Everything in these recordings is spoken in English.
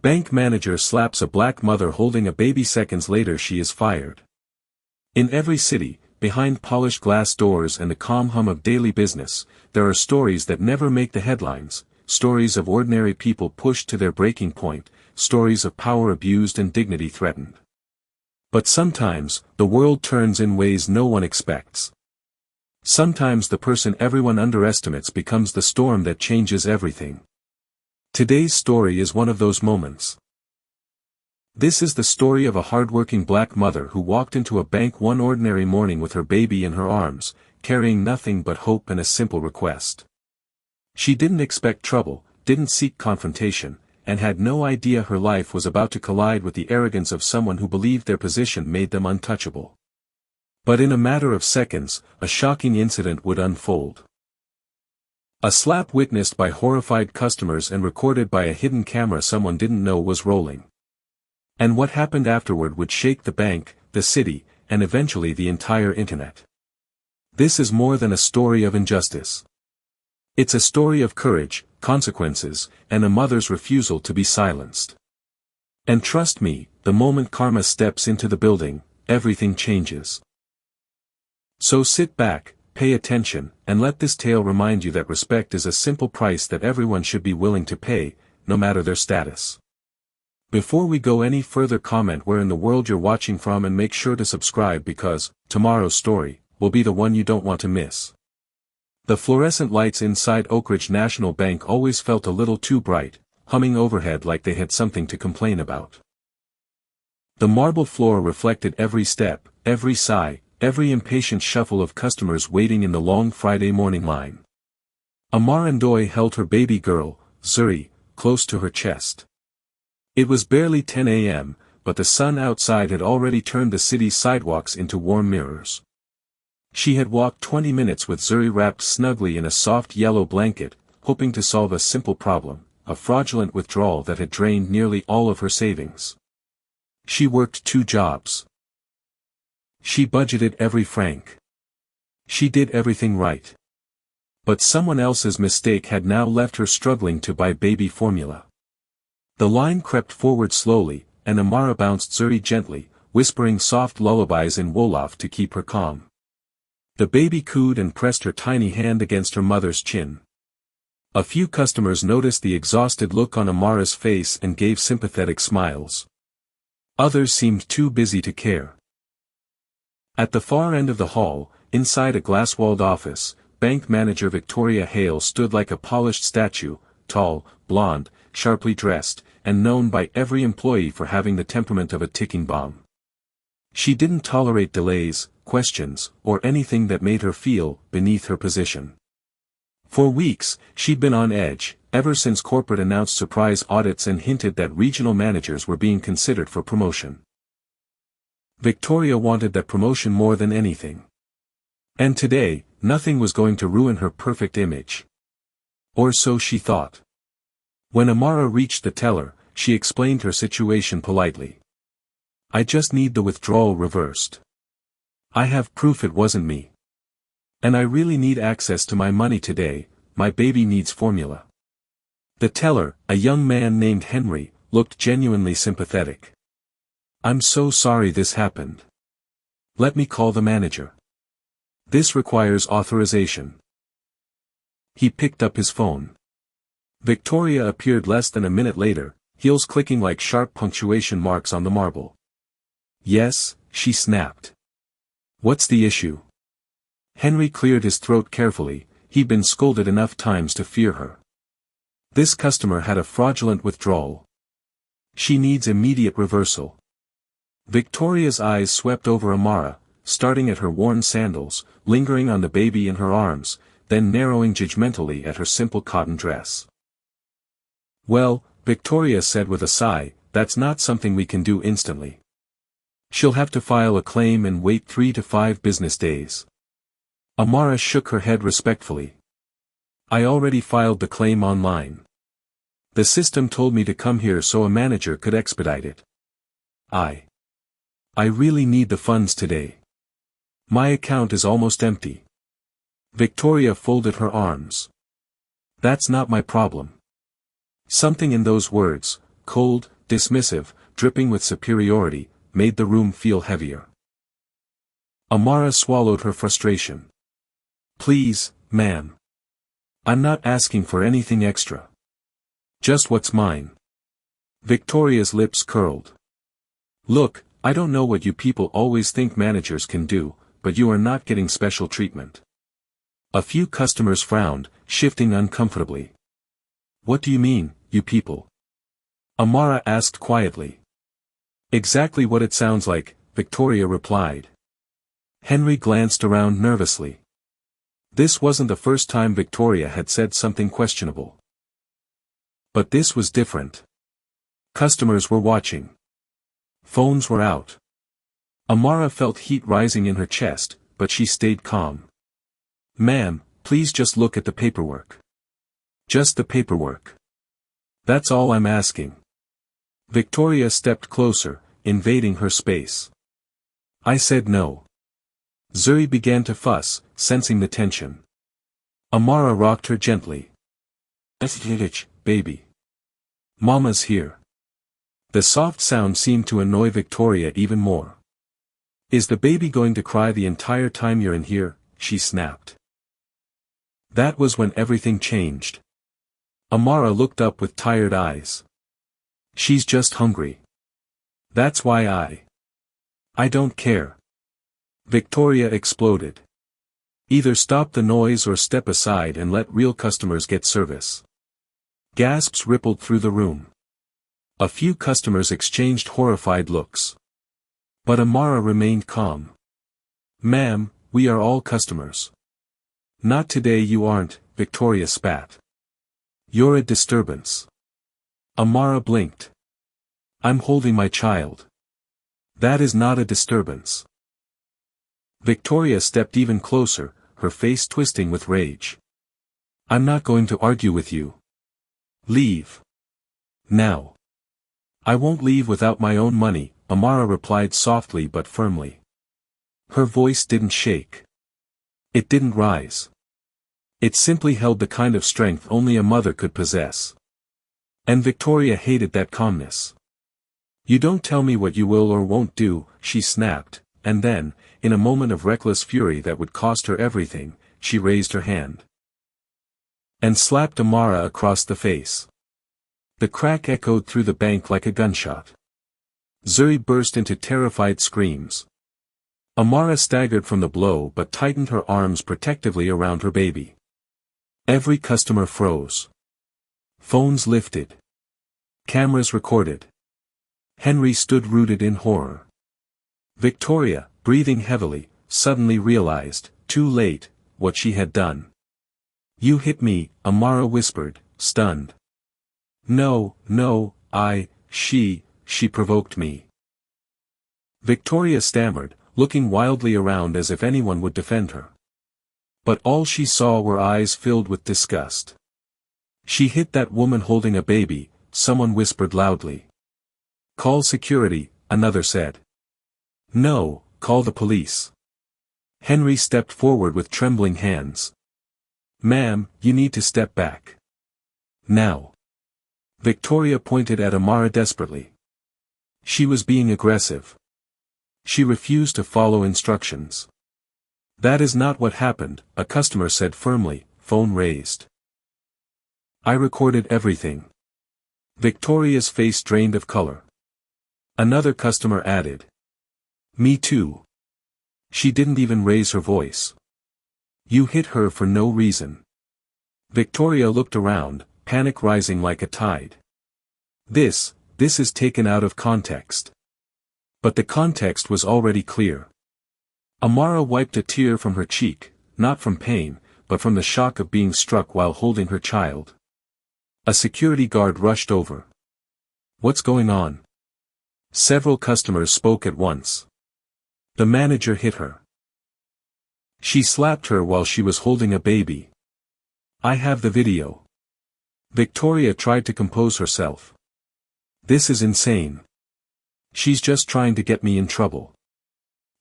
Bank manager slaps a black mother holding a baby. Seconds later she is fired. In every city, behind polished glass doors and the calm hum of daily business, there are stories that never make the headlines, stories of ordinary people pushed to their breaking point, stories of power abused and dignity threatened. But sometimes, the world turns in ways no one expects. Sometimes the person everyone underestimates becomes the storm that changes everything. Today's story is one of those moments. This is the story of a hardworking black mother who walked into a bank one ordinary morning with her baby in her arms, carrying nothing but hope and a simple request. She didn't expect trouble, didn't seek confrontation, and had no idea her life was about to collide with the arrogance of someone who believed their position made them untouchable. But in a matter of seconds, a shocking incident would unfold. A slap witnessed by horrified customers and recorded by a hidden camera someone didn't know was rolling. And what happened afterward would shake the bank, the city, and eventually the entire internet. This is more than a story of injustice. It's a story of courage, consequences, and a mother's refusal to be silenced. And trust me, the moment karma steps into the building, everything changes. So sit back, pay attention, and let this tale remind you that respect is a simple price that everyone should be willing to pay, no matter their status. Before we go any further, comment where in the world you're watching from and make sure to subscribe because tomorrow's story will be the one you don't want to miss. The fluorescent lights inside Oak Ridge National Bank always felt a little too bright, humming overhead like they had something to complain about. The marble floor reflected every step, every sigh, every impatient shuffle of customers waiting in the long Friday morning line. Amara Ndoye held her baby girl, Zuri, close to her chest. It was barely 10 a.m., but the sun outside had already turned the city's sidewalks into warm mirrors. She had walked 20 minutes with Zuri wrapped snugly in a soft yellow blanket, hoping to solve a simple problem, a fraudulent withdrawal that had drained nearly all of her savings. She worked 2 jobs. She budgeted every franc. She did everything right. But someone else's mistake had now left her struggling to buy baby formula. The line crept forward slowly, and Amara bounced Zuri gently, whispering soft lullabies in Wolof to keep her calm. The baby cooed and pressed her tiny hand against her mother's chin. A few customers noticed the exhausted look on Amara's face and gave sympathetic smiles. Others seemed too busy to care. At the far end of the hall, inside a glass-walled office, bank manager Victoria Hale stood like a polished statue, tall, blonde, sharply dressed, and known by every employee for having the temperament of a ticking bomb. She didn't tolerate delays, questions, or anything that made her feel beneath her position. For weeks, she'd been on edge, ever since corporate announced surprise audits and hinted that regional managers were being considered for promotion. Victoria wanted that promotion more than anything. And today, nothing was going to ruin her perfect image. Or so she thought. When Amara reached the teller, she explained her situation politely. "I just need the withdrawal reversed. I have proof it wasn't me. And I really need access to my money today, my baby needs formula." The teller, a young man named Henry, looked genuinely sympathetic. "I'm so sorry this happened. Let me call the manager. This requires authorization." He picked up his phone. Victoria appeared less than a minute later, heels clicking like sharp punctuation marks on the marble. "Yes," she snapped. "What's the issue?" Henry cleared his throat carefully, he'd been scolded enough times to fear her. "This customer had a fraudulent withdrawal. She needs immediate reversal." Victoria's eyes swept over Amara, starting at her worn sandals, lingering on the baby in her arms, then narrowing judgmentally at her simple cotton dress. "Well," Victoria said with a sigh, "that's not something we can do instantly. She'll have to file a claim and wait 3 to 5 business days." Amara shook her head respectfully. "I already filed the claim online. The system told me to come here so a manager could expedite it. I really need the funds today. My account is almost empty." Victoria folded her arms. "That's not my problem." Something in those words, cold, dismissive, dripping with superiority, made the room feel heavier. Amara swallowed her frustration. "Please, ma'am. I'm not asking for anything extra. Just what's mine." Victoria's lips curled. "Look, I don't know what you people always think managers can do, but you are not getting special treatment." A few customers frowned, shifting uncomfortably. "What do you mean, you people?" Amara asked quietly. "Exactly what it sounds like," Victoria replied. Henry glanced around nervously. This wasn't the first time Victoria had said something questionable. But this was different. Customers were watching. Phones were out. Amara felt heat rising in her chest, but she stayed calm. "Ma'am, please just look at the paperwork. Just the paperwork. That's all I'm asking." Victoria stepped closer, invading her space. "I said no." Zuri began to fuss, sensing the tension. Amara rocked her gently. "Baby. Mama's here." The soft sound seemed to annoy Victoria even more. "Is the baby going to cry the entire time you're in here?" she snapped. That was when everything changed. Amara looked up with tired eyes. "She's just hungry. That's why I don't care." Victoria exploded. "Either stop the noise or step aside and let real customers get service." Gasps rippled through the room. A few customers exchanged horrified looks. But Amara remained calm. "Ma'am, we are all customers." "Not today you aren't," Victoria spat. "You're a disturbance." Amara blinked. "I'm holding my child. That is not a disturbance." Victoria stepped even closer, her face twisting with rage. "I'm not going to argue with you. Leave. Now." "I won't leave without my own money," Amara replied softly but firmly. Her voice didn't shake. It didn't rise. It simply held the kind of strength only a mother could possess. And Victoria hated that calmness. "You don't tell me what you will or won't do," she snapped, and then, in a moment of reckless fury that would cost her everything, she raised her hand. And slapped Amara across the face. The crack echoed through the bank like a gunshot. Zuri burst into terrified screams. Amara staggered from the blow but tightened her arms protectively around her baby. Every customer froze. Phones lifted. Cameras recorded. Henry stood rooted in horror. Victoria, breathing heavily, suddenly realized, too late, what she had done. "You hit me," Amara whispered, stunned. No, she provoked me." Victoria stammered, looking wildly around as if anyone would defend her. But all she saw were eyes filled with disgust. "She hit that woman holding a baby," someone whispered loudly. "Call security," another said. "No, call the police." Henry stepped forward with trembling hands. "Ma'am, you need to step back. Now." Victoria pointed at Amara desperately. She was being aggressive. She refused to follow instructions. "That is not what happened," a customer said firmly, phone raised. "I recorded everything." Victoria's face drained of color. Another customer added. "Me too. She didn't even raise her voice. You hit her for no reason." Victoria looked around, panic rising like a tide. This is taken out of context." But the context was already clear. Amara wiped a tear from her cheek, not from pain, but from the shock of being struck while holding her child. A security guard rushed over. "What's going on?" Several customers spoke at once. "The manager hit her. She slapped her while she was holding a baby. I have the video." Victoria tried to compose herself. "This is insane. She's just trying to get me in trouble."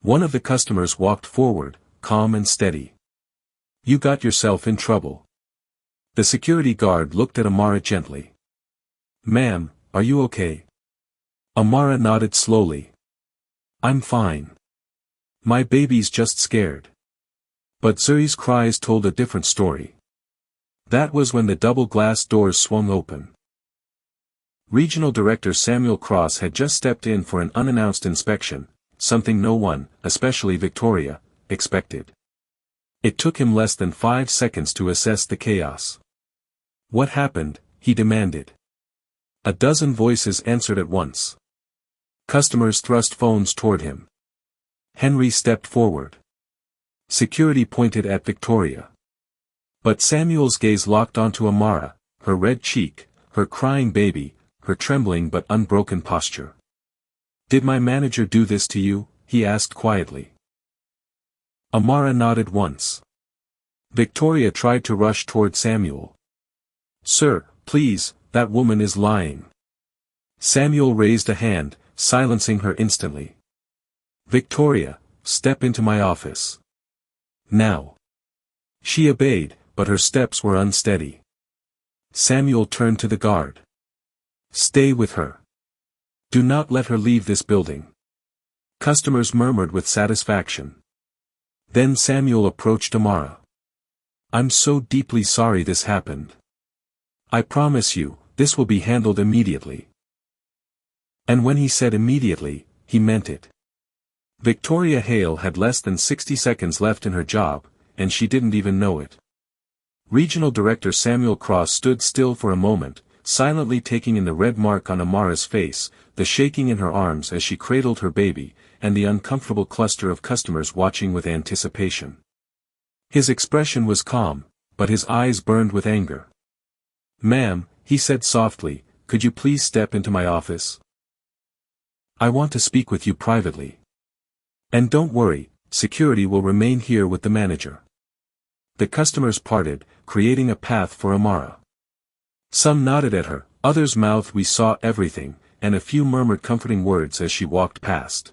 One of the customers walked forward, calm and steady. "You got yourself in trouble." The security guard looked at Amara gently. "Ma'am, are you okay?" Amara nodded slowly. I'm fine. My baby's just scared. But Zuri's cries told a different story. That was when the double glass doors swung open. Regional Director Samuel Cross had just stepped in for an unannounced inspection, something no one, especially Victoria, expected. It took him less than 5 seconds to assess the chaos. What happened? He demanded. A dozen voices answered at once. Customers thrust phones toward him. Henry stepped forward. Security pointed at Victoria. But Samuel's gaze locked onto Amara, her red cheek, her crying baby, her trembling but unbroken posture. Did my manager do this to you? He asked quietly. Amara nodded once. Victoria tried to rush toward Samuel. Sir, please, that woman is lying. Samuel raised a hand, silencing her instantly. Victoria, step into my office. Now. She obeyed, but her steps were unsteady. Samuel turned to the guard. Stay with her. Do not let her leave this building. Customers murmured with satisfaction. Then Samuel approached Amara. I'm so deeply sorry this happened. I promise you, this will be handled immediately. And when he said immediately, he meant it. Victoria Hale had less than 60 seconds left in her job, and she didn't even know it. Regional Director Samuel Cross stood still for a moment, silently taking in the red mark on Amara's face, the shaking in her arms as she cradled her baby, and the uncomfortable cluster of customers watching with anticipation. His expression was calm, but his eyes burned with anger. Ma'am, he said softly, could you please step into my office? I want to speak with you privately. And don't worry, security will remain here with the manager. The customers parted, creating a path for Amara. Some nodded at her, others mouthed we saw everything, and a few murmured comforting words as she walked past.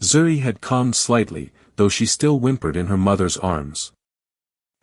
Zuri had calmed slightly, though she still whimpered in her mother's arms.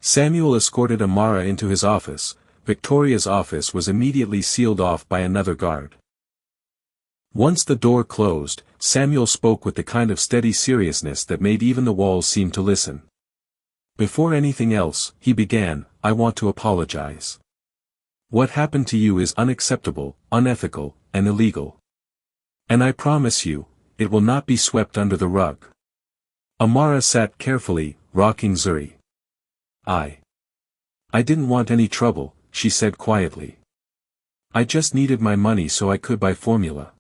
Samuel escorted Amara into his office. Victoria's office was immediately sealed off by another guard. Once the door closed, Samuel spoke with the kind of steady seriousness that made even the walls seem to listen. Before anything else, he began, I want to apologize. What happened to you is unacceptable, unethical, and illegal. And I promise you, it will not be swept under the rug. Amara sat carefully, rocking Zuri. I didn't want any trouble, she said quietly. I just needed my money so I could buy formula.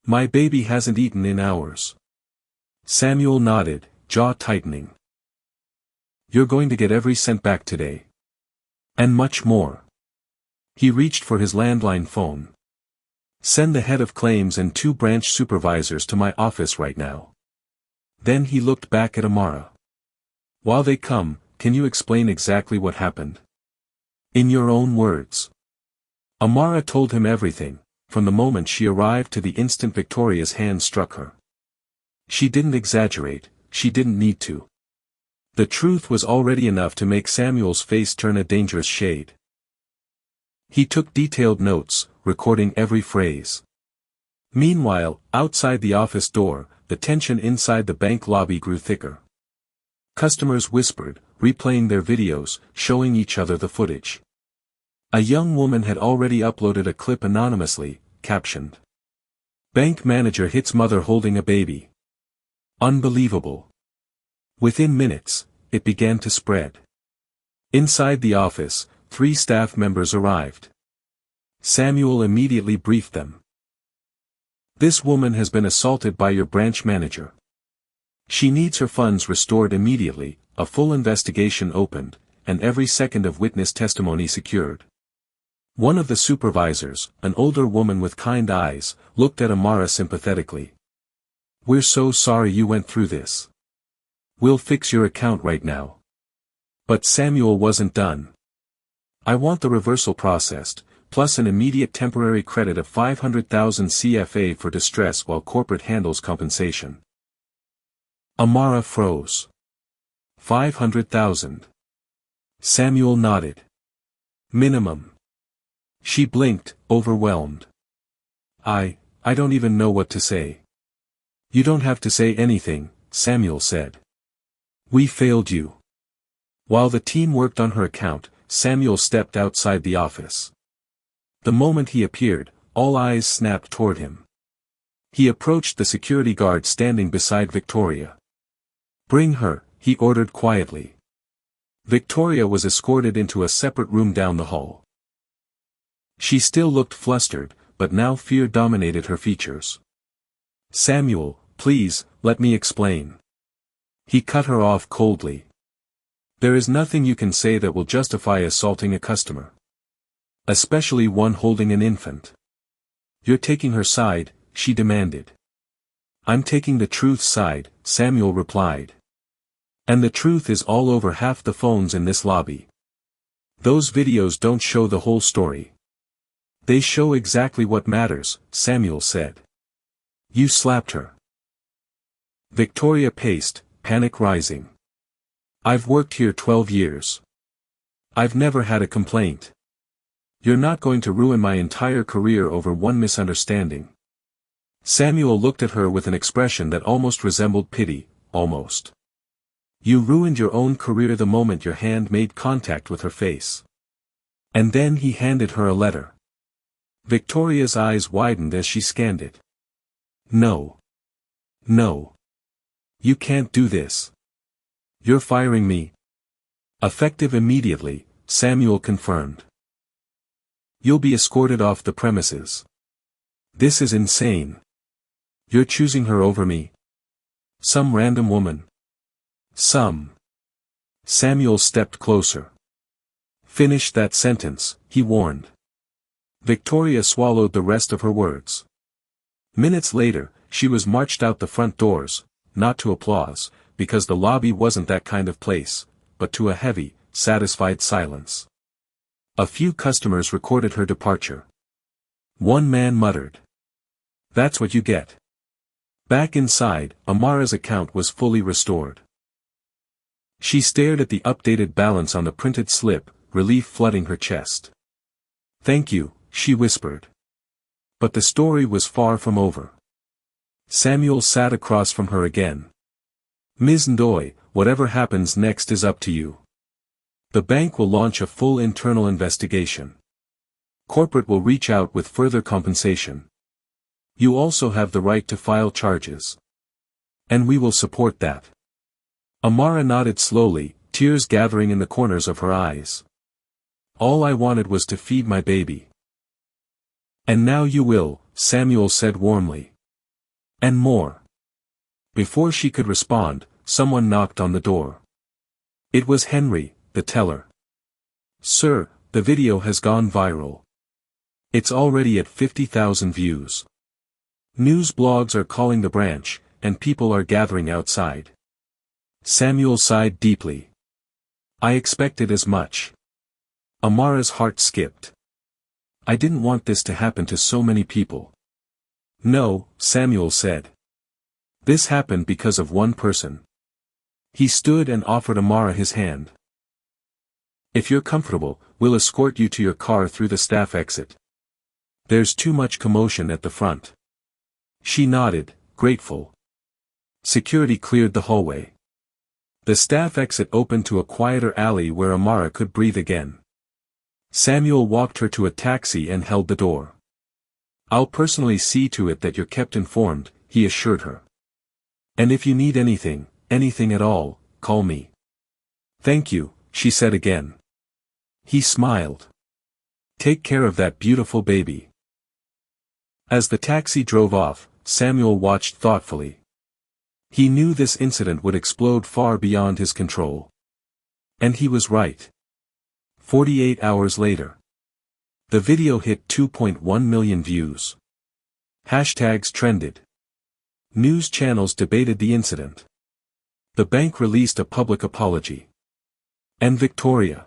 My baby hasn't eaten in hours. Samuel nodded, jaw tightening. You're going to get every cent back today. And much more. He reached for his landline phone. Send the head of claims and 2 branch supervisors to my office right now. Then he looked back at Amara. While they come, can you explain exactly what happened? In your own words. Amara told him everything, from the moment she arrived to the instant Victoria's hand struck her. She didn't exaggerate, she didn't need to. The truth was already enough to make Samuel's face turn a dangerous shade. He took detailed notes, recording every phrase. Meanwhile, outside the office door, the tension inside the bank lobby grew thicker. Customers whispered, replaying their videos, showing each other the footage. A young woman had already uploaded a clip anonymously, captioned. Bank manager hits mother holding a baby. Unbelievable. Within minutes, it began to spread. Inside the office, 3 staff members arrived. Samuel immediately briefed them. This woman has been assaulted by your branch manager. She needs her funds restored immediately, a full investigation opened, and every second of witness testimony secured. One of the supervisors, an older woman with kind eyes, looked at Amara sympathetically. We're so sorry you went through this. We'll fix your account right now. But Samuel wasn't done. I want the reversal processed, plus an immediate temporary credit of 500,000 CFA for distress while corporate handles compensation. Amara froze. 500,000. Samuel nodded. Minimum. She blinked, overwhelmed. I I don't even know what to say." "You don't have to say anything," Samuel said. "We failed you." While the team worked on her account, Samuel stepped outside the office. The moment he appeared, all eyes snapped toward him. He approached the security guard standing beside Victoria. "Bring her," he ordered quietly. Victoria was escorted into a separate room down the hall. She still looked flustered, but now fear dominated her features. "Samuel, please, let me explain." He cut her off coldly. "There is nothing you can say that will justify assaulting a customer. Especially one holding an infant." "You're taking her side," she demanded. "I'm taking the truth's side," Samuel replied. "And the truth is all over half the phones in this lobby. Those videos don't show the whole story. They show exactly what matters," Samuel said. "You slapped her." Victoria paced, panic rising. "I've worked here 12 years. I've never had a complaint. You're not going to ruin my entire career over one misunderstanding." Samuel looked at her with an expression that almost resembled pity, almost. "You ruined your own career the moment your hand made contact with her face." And then he handed her a letter. Victoria's eyes widened as she scanned it. "No. No. You can't do this. You're firing me." "Effective immediately," Samuel confirmed. "You'll be escorted off the premises." "This is insane. You're choosing her over me. Some random woman." "Some." Samuel stepped closer. "Finish that sentence," he warned. Victoria swallowed the rest of her words. Minutes later, she was marched out the front doors, not to applause, because the lobby wasn't that kind of place, but to a heavy, satisfied silence. A few customers recorded her departure. One man muttered, "That's what you get." Back inside, Amara's account was fully restored. She stared at the updated balance on the printed slip, relief flooding her chest. "Thank you," she whispered. But the story was far from over. Samuel sat across from her again. "Ms. Ndoye, whatever happens next is up to you. The bank will launch a full internal investigation. Corporate will reach out with further compensation. You also have the right to file charges. And we will support that." Amara nodded slowly, tears gathering in the corners of her eyes. "All I wanted was to feed my baby." "And now you will," Samuel said warmly. "And more." Before she could respond, someone knocked on the door. It was Henry, the teller. "Sir, the video has gone viral. It's already at 50,000 views. News blogs are calling the branch, and people are gathering outside." Samuel sighed deeply. "I expected as much." Amara's heart skipped. "I didn't want this to happen to so many people." "No," Samuel said. "This happened because of one person." He stood and offered Amara his hand. "If you're comfortable, we'll escort you to your car through the staff exit. There's too much commotion at the front." She nodded, grateful. Security cleared the hallway. The staff exit opened to a quieter alley where Amara could breathe again. Samuel walked her to a taxi and held the door. "I'll personally see to it that you're kept informed," he assured her. "And if you need anything, anything at all, call me." "Thank you," she said again. He smiled. "Take care of that beautiful baby." As the taxi drove off, Samuel watched thoughtfully. He knew this incident would explode far beyond his control. And he was right. 48 hours later. The video hit 2.1 million views. Hashtags trended. News channels debated the incident. The bank released a public apology. And Victoria's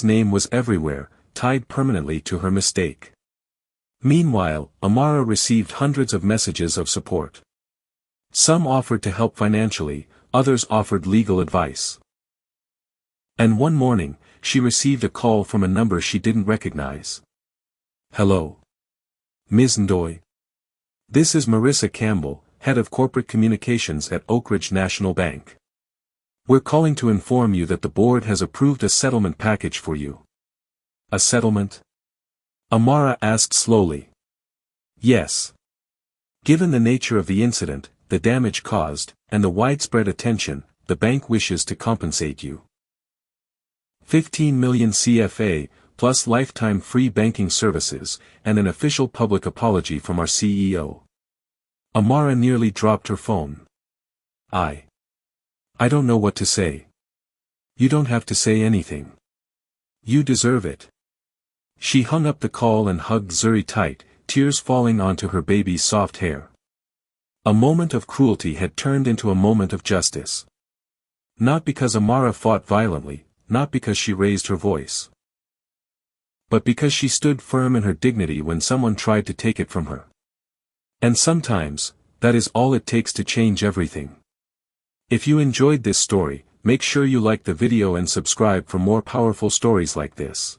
name was everywhere, tied permanently to her mistake. Meanwhile, Amara received hundreds of messages of support. Some offered to help financially, others offered legal advice. And one morning, she received a call from a number she didn't recognize. "Hello. Ms. Ndoye. This is Marissa Campbell, Head of Corporate Communications at Oak Ridge National Bank. We're calling to inform you that the board has approved a settlement package for you. A settlement? Amara asked slowly. Yes. Given the nature of the incident, the damage caused, and the widespread attention, the bank wishes to compensate you. 15 million CFA, plus lifetime free banking services, and an official public apology from our CEO. Amara nearly dropped her phone. I don't know what to say. You don't have to say anything. You deserve it. She hung up the call and hugged Zuri tight, tears falling onto her baby's soft hair. A moment of cruelty had turned into a moment of justice. Not because Amara fought violently, not because she raised her voice, but because she stood firm in her dignity when someone tried to take it from her. And sometimes, that is all it takes to change everything. If you enjoyed this story, make sure you like the video and subscribe for more powerful stories like this.